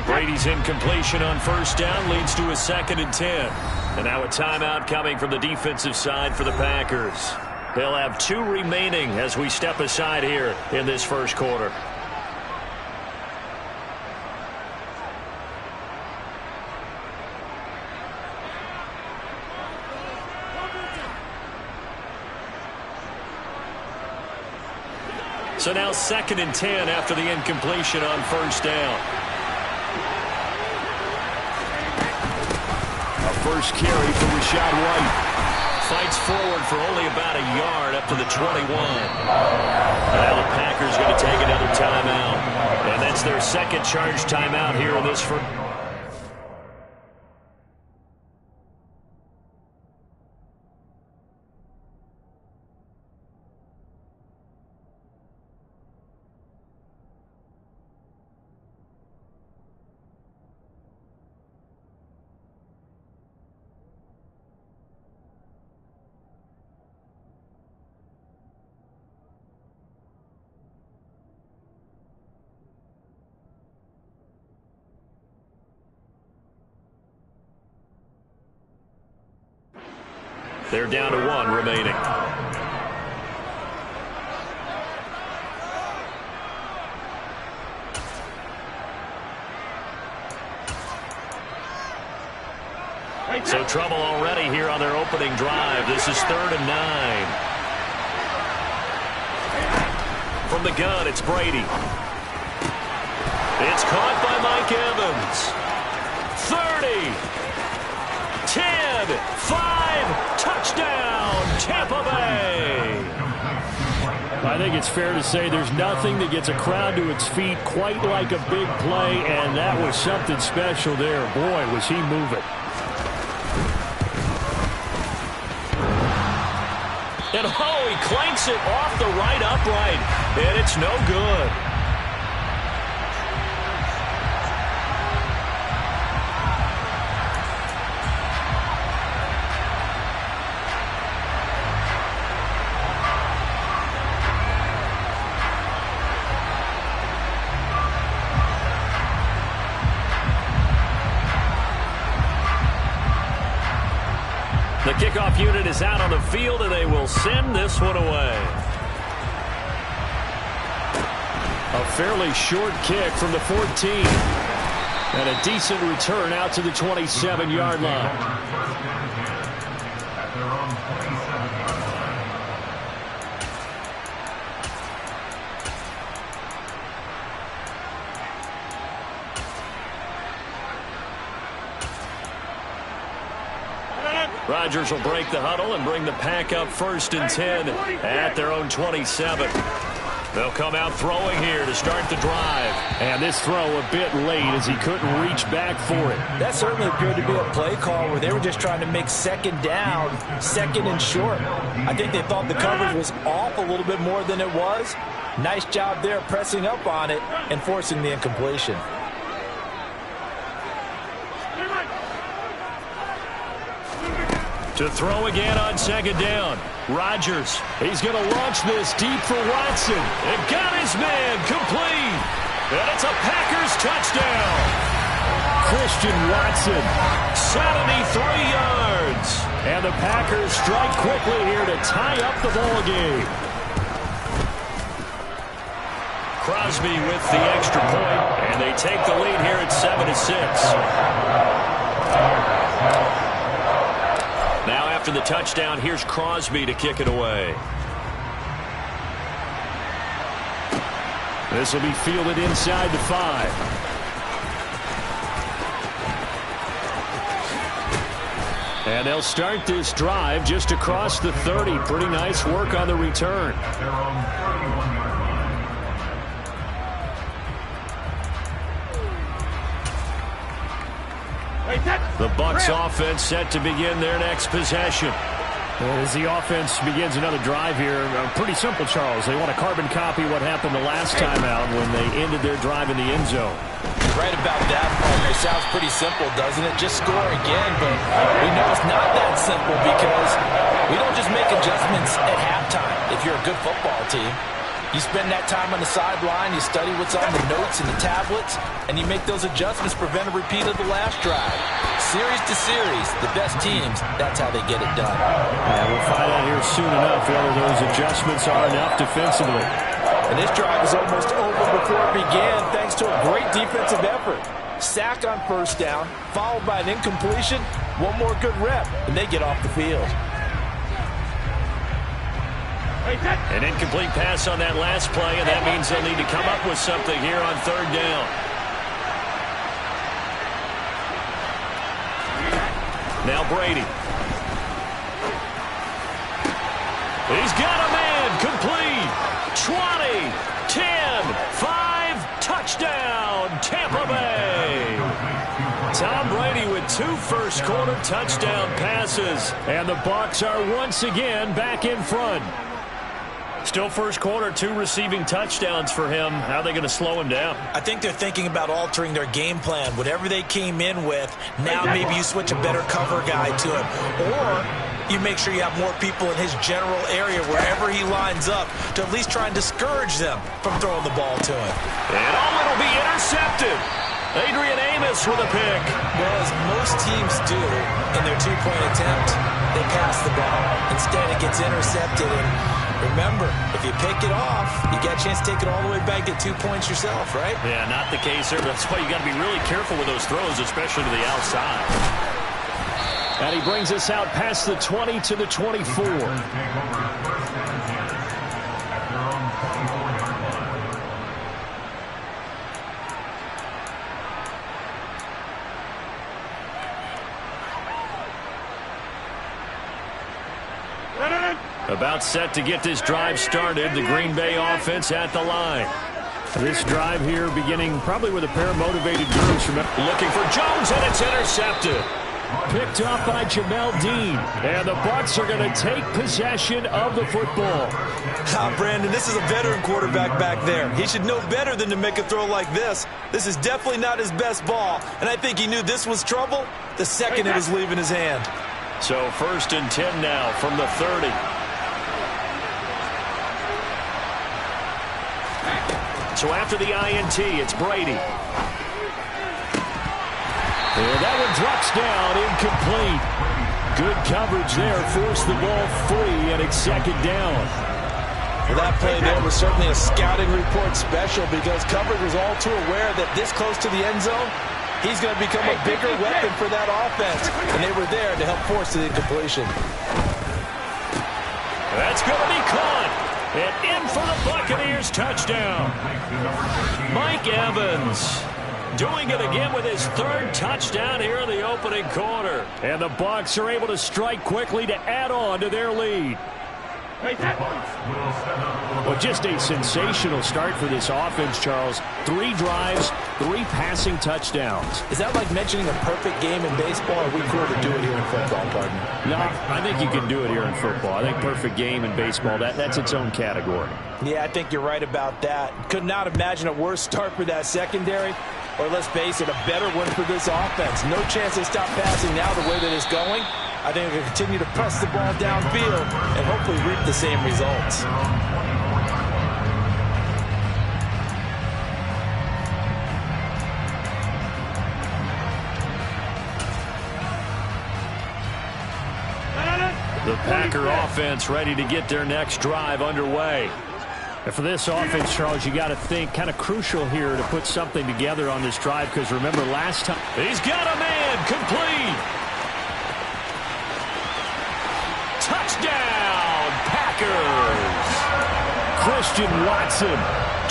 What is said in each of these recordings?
Brady's incompletion on first down leads to a 2nd and 10. And now a timeout coming from the defensive side for the Packers. They'll have 2 remaining as we step aside here in this first quarter. So now 2nd and 10 after the incompletion on first down. A first carry for Rashad White. Fights forward for only about a yard up to the 21. Now the Packers going to take another timeout. And that's their 2nd charge timeout here in this first. They're down to 1 remaining. So trouble already here on their opening drive. This is 3rd and 9. From the gun, it's Brady. It's caught by Mike Evans. 30. 10, 5, touchdown, Tampa Bay. I think it's fair to say there's nothing that gets a crowd to its feet quite like a big play, and that was something special there. Boy, was he moving. And oh, he clanks it off the right upright, and it's no good. The kickoff unit is out on the field, and they will send this one away. A fairly short kick from the 14. And a decent return out to the 27-yard line. Rodgers will break the huddle and bring the Pack up 1st and 10 at their own 27. They'll come out throwing here to start the drive. And this throw a bit late as he couldn't reach back for it. That certainly appeared to be a play call where they were just trying to make 2nd down, 2nd and short. I think they thought the coverage was off a little bit more than it was. Nice job there pressing up on it and forcing the incompletion. To throw again on 2nd down. Rodgers, he's going to launch this deep for Watson. And got his man complete. And it's a Packers touchdown. Christian Watson. 73 yards. And the Packers strike quickly here to tie up the ball game. Crosby with the extra point, and they take the lead here at 7-6. Now after the touchdown, here's Crosby to kick it away. This will be fielded inside the 5. And they'll start this drive just across the 30. Pretty nice work on the return. The Bucs offense set to begin their next possession. Well, as the offense begins another drive here, pretty simple, Charles. They want to carbon copy what happened the last time out when they ended their drive in the end zone. Right about that, partner. It sounds pretty simple, doesn't it? Just score again, but we know it's not that simple because we don't just make adjustments at halftime if you're a good football team. You spend that time on the sideline, you study what's on the notes and the tablets, and you make those adjustments to prevent a repeat of the last drive. Series to series, the best teams, that's how they get it done. Yeah, we'll find out here soon enough whether those adjustments are enough defensively. And this drive is almost over before it began thanks to a great defensive effort. Sack on first down, followed by an incompletion, one more good rep, and they get off the field. An incomplete pass on that last play, and that means they'll need to come up with something here on third down. Now Brady. He's got a man, complete. 20, 10, 5, touchdown, Tampa Bay. Tom Brady with 2 first-quarter touchdown passes. And the Bucs are once again back in front. Still first quarter, 2 receiving touchdowns for him. How are they going to slow him down? I think they're thinking about altering their game plan. Whatever they came in with, now maybe you switch a better cover guy to him. Or you make sure you have more people in his general area wherever he lines up to at least try and discourage them from throwing the ball to him. And it'll be intercepted. Adrian Amos with a pick. Well, as most teams do in their 2-point attempt, they pass the ball. Instead, it gets intercepted. And remember, if you pick it off, you get a chance to take it all the way back, get 2 points yourself, right? Yeah, not the case here. That's why you got to be really careful with those throws, especially to the outside. And he brings us out past the 20 to the 24. About set to get this drive started. The Green Bay offense at the line. This drive here beginning probably with a pair of motivated groups. Looking for Jones, and it's intercepted. Picked off by Jamel Dean. And the Bucs are going to take possession of the football. Brandon, this is a veteran quarterback back there. He should know better than to make a throw like this. This is definitely not his best ball. And I think he knew this was trouble the second it was leaving his hand. So 1st and 10 now from the 30. So after the INT, it's Brady. And that one drops down, incomplete. Good coverage there, forced the ball free, and it's 2nd down. Well, that play there was certainly a scouting report special because coverage was all too aware that this close to the end zone, he's going to become a bigger weapon for that offense. And they were there to help force the incompletion. That's going to be caught. And in for the Buccaneers, touchdown. Mike Evans doing it again with his 3rd touchdown here in the opening quarter. And the Bucs are able to strike quickly to add on to their lead. Well, just a sensational start for this offense, Charles. 3 drives, 3 passing touchdowns. Is that like mentioning a perfect game in baseball, or we cool to do it here in football, partner? No, I think you can do it here in football. I think perfect game in baseball, that's its own category. Yeah, I think you're right about that. Could not imagine a worse start for that secondary, or let's face it, a better one for this offense. No chance they stop passing now the way that it's going. I think they'll continue to press the ball downfield and hopefully reap the same results. The Packer offense ready to get their next drive underway. And for this offense, Charles, you got to think kind of crucial here to put something together on this drive, because remember last time. He's got a man, complete. Touchdown, Packers. Christian Watson.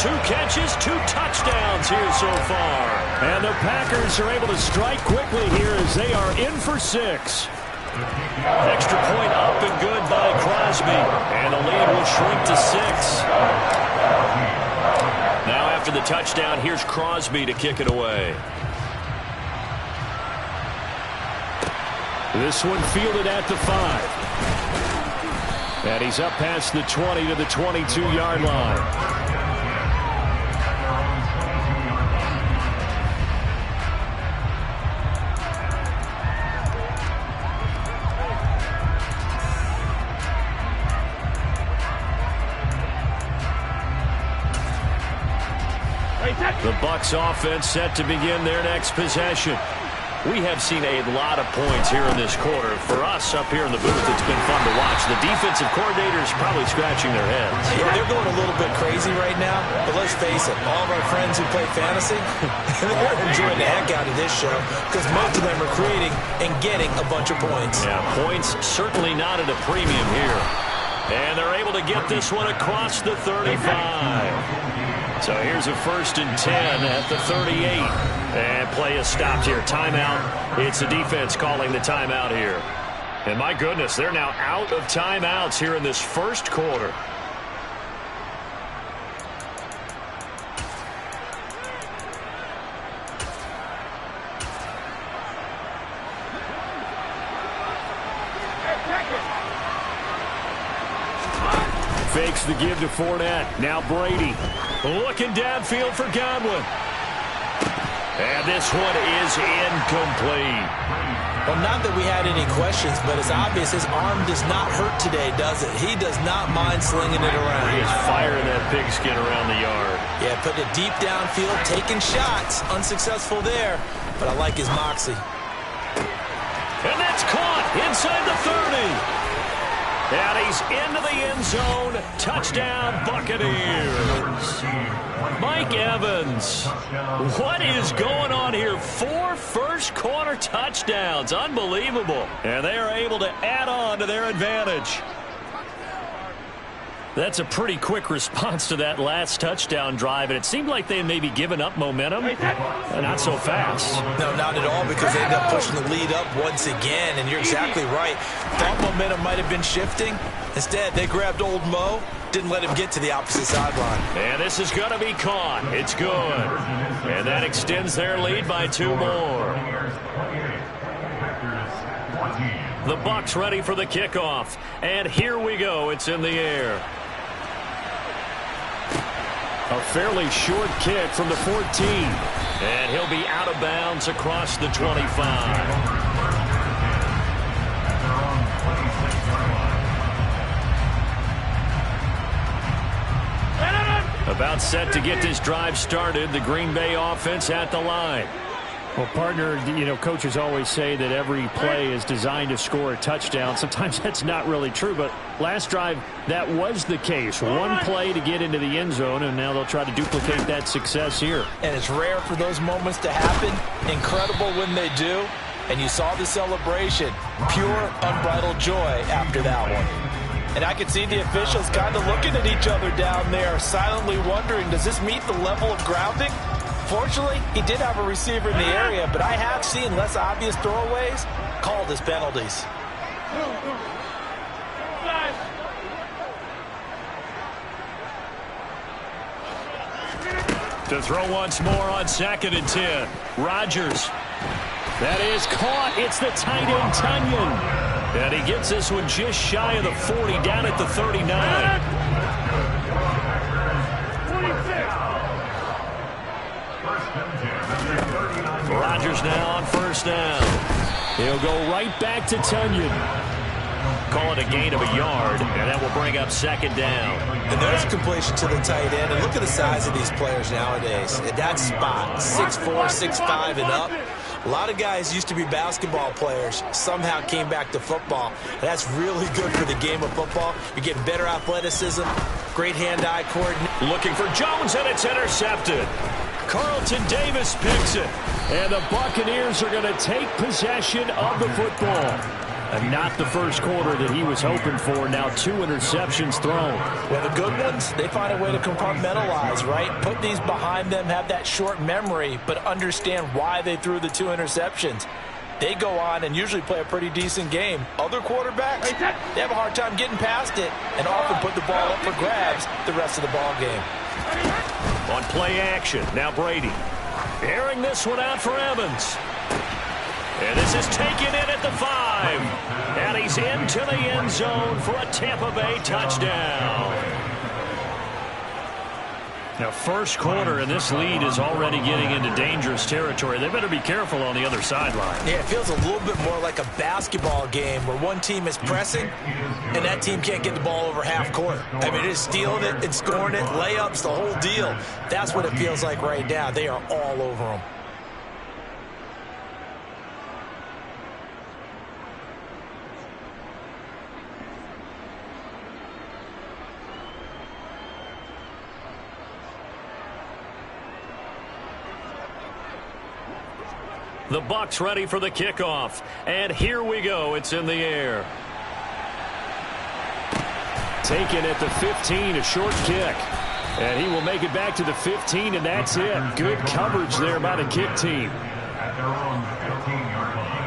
2 catches, 2 touchdowns here so far. And the Packers are able to strike quickly here as they are in for 6. Extra point up and good by Crosby. And the lead will shrink to 6. Now after the touchdown, here's Crosby to kick it away. This one fielded at the 5. And he's up past the 20 to the 22-yard line. The Bucs offense set to begin their next possession. We have seen a lot of points here in this quarter. For us up here in the booth, it's been fun to watch. The defensive coordinators probably scratching their heads. Yeah, they're going a little bit crazy right now, but let's face it, all of our friends who play fantasy, they're enjoying the heck out of this show because most of them are creating and getting a bunch of points. Yeah, points certainly not at a premium here. And they're able to get this one across the 35. So here's a 1st and 10 at the 38. And play is stopped here. Timeout. It's the defense calling the timeout here. And my goodness, they're now out of timeouts here in this first quarter. Fakes the give to Fournette. Now Brady. Looking downfield for Godwin. And this one is incomplete. Well, not that we had any questions, but it's obvious his arm does not hurt today, does it? He does not mind slinging it around. He is firing that pigskin around the yard. Yeah, putting it deep downfield, taking shots. Unsuccessful there, but I like his moxie. And that's caught inside the 30. And he's into the end zone. Touchdown, Buccaneers. Mike Evans. What is going on here? 4 first-quarter touchdowns. Unbelievable. And they are able to add on to their advantage. That's a pretty quick response to that last touchdown drive, and it seemed like they had maybe given up momentum. Not so fast. No, not at all, because they ended up pushing the lead up once again, and you're exactly right. Thought momentum might have been shifting. Instead, they grabbed old Mo, didn't let him get to the opposite sideline. And this is going to be caught. It's good. And that extends their lead by 2 more. The Bucs ready for the kickoff. And here we go. It's in the air. A fairly short kick from the 14. And he'll be out of bounds across the 25. About set to get this drive started. The Green Bay offense at the line. Well, partner, you know, coaches always say that every play is designed to score a touchdown. Sometimes that's not really true, but last drive, that was the case. One play to get into the end zone, and now they'll try to duplicate that success here. And it's rare for those moments to happen. Incredible when they do. And you saw the celebration. Pure, unbridled joy after that one. And I could see the officials kind of looking at each other down there, silently wondering, does this meet the level of grounding? Fortunately, he did have a receiver in the area, but I have seen less obvious throwaways called as penalties. To throw once more on 2nd and 10. Rodgers. That is caught. It's the tight end, Tunyon. And he gets this one just shy of the 40, down at the 39. Rodgers now on 1st down. He'll go right back to Tunyon. Call it a gain of a yard, and that will bring up 2nd down. And there's completion to the tight end. And look at the size of these players nowadays. At that spot, 6'4", 6'5", and up. A lot of guys used to be basketball players, somehow came back to football. And that's really good for the game of football. You're getting better athleticism, great hand-eye coordination. Looking for Jones, and it's intercepted. Carlton Davis picks it. And the Buccaneers are going to take possession of the football. And not the first quarter that he was hoping for. Now 2 interceptions thrown. Well, the good ones, they find a way to compartmentalize, right? Put these behind them, have that short memory, but understand why they threw the 2 interceptions. They go on and usually play a pretty decent game. Other quarterbacks, they have a hard time getting past it and often put the ball up for grabs the rest of the ball game. On play action, now Brady. Airing this one out for Evans. And this is taken in at the 5. And he's into the end zone for a Tampa Bay touchdown. Now, first quarter, and this lead is already getting into dangerous territory. They better be careful on the other sideline. Yeah, it feels a little bit more like a basketball game where one team is pressing and that team can't get the ball over half court. I mean, it is stealing it and scoring it, layups, the whole deal. That's what it feels like right now. They are all over them. The Bucs ready for the kickoff. And here we go. It's in the air. Taken at the 15, a short kick. And he will make it back to the 15, and that's it. Good coverage there by the kick team. At their own 15-yard line.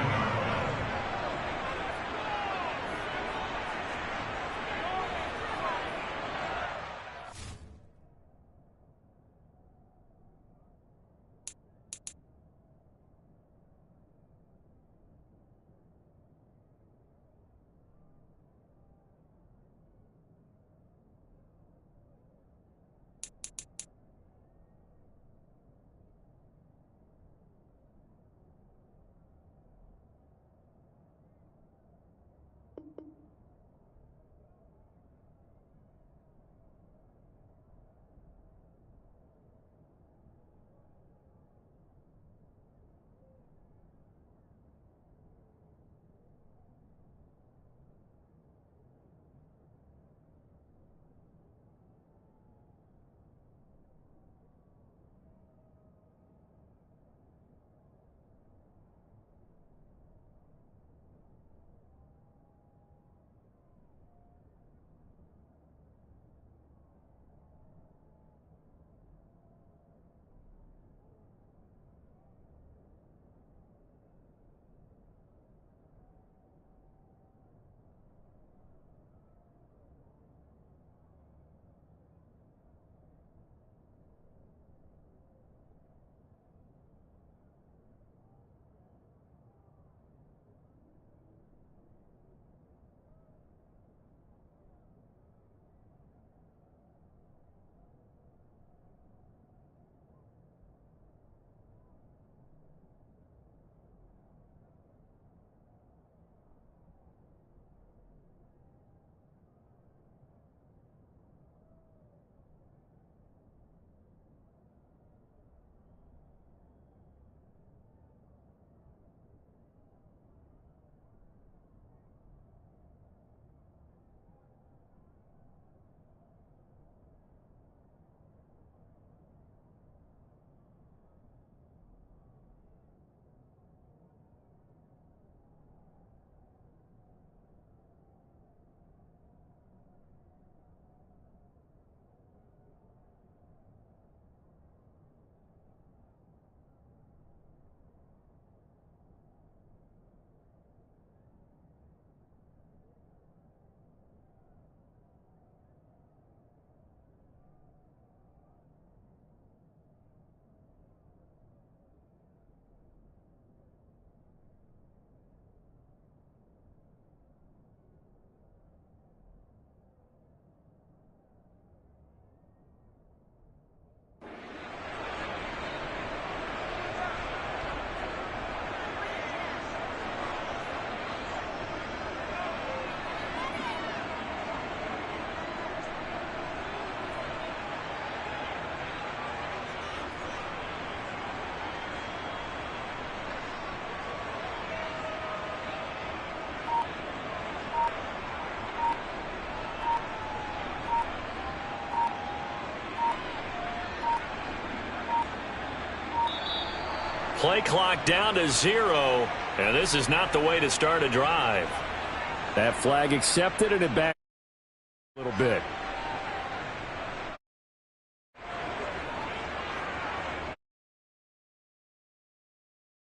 Play clock down to 0, and this is not the way to start a drive. That flag accepted, and it back a little bit.